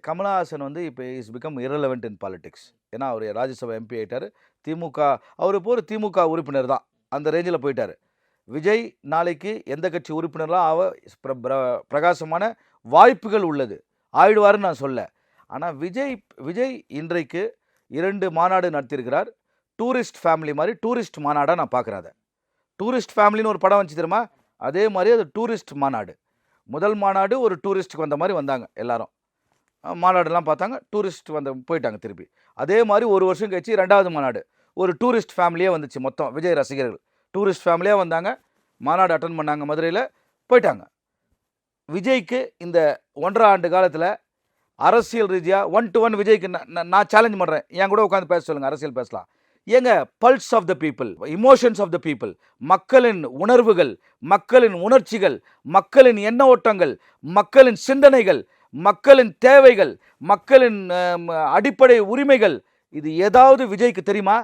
கமலஹாசன் வந்து இப்போ is become irrelevant in politics. ஏன்னா அவர் ராஜ்யசபா எம்பி ஆயிட்டார். திமுக அவர் இப்போ ஒரு திமுக உறுப்பினர் தான், அந்த ரேஞ்சில் போயிட்டார். விஜய் நாளைக்கு எந்த கட்சி உறுப்பினர்லாம் பிரகாசமான வாய்ப்புகள் உள்ளது, ஆயிடுவாருன்னு நான் சொல்ல. ஆனால் விஜய் இன்றைக்கு 2 மாநாடு நடத்தியிருக்கிறார். டூரிஸ்ட் ஃபேமிலி மாதிரி டூரிஸ்ட் மாநாடாக நான் பார்க்குறேன். டூரிஸ்ட் ஃபேமிலின்னு ஒரு படம் வந்துச்சு தெரியுமா, அதே மாதிரி அது டூரிஸ்ட் மாநாடு. முதல் மாநாடு ஒரு டூரிஸ்ட்டுக்கு வந்த மாதிரி வந்தாங்க எல்லாரும், மாநாடுலாம் பார்த்தாங்க, டூரிஸ்ட் போயிட்டாங்க திருப்பி. அதே மாதிரி ஒரு வருஷம் கழிச்சு 2வது மாநாடு ஒரு டூரிஸ்ட் ஃபேமிலியே வந்துச்சு. மொத்தம் விஜய் ரசிகர்கள் டூரிஸ்ட் ஃபேமிலியாக வந்தாங்க, மாநாடு அட்டன் பண்ணாங்க, மதுரையில் போயிட்டாங்க. விஜய்க்கு இந்த 1.5 ஆண்டு காலத்தில் அரசியல் ரீதியாக 1 to 1 விஜய்க்கு நான் சேலஞ்ச் பண்ணுறேன், என் கூட உட்காந்து பேச சொல்லுங்கள், அரசியல் பேசலாம். ஏங்க, pulse of the people, emotions of the people, மக்களின் உணர்வுகள், மக்களின் உணர்ச்சிகள், மக்களின் எண்ண ஓட்டங்கள், மக்களின் சிந்தனைகள், மக்களின் தேவைகள், மக்களின் அடிப்படை உரிமைகள், இது ஏதாவது விஜய்க்கு தெரியுமா?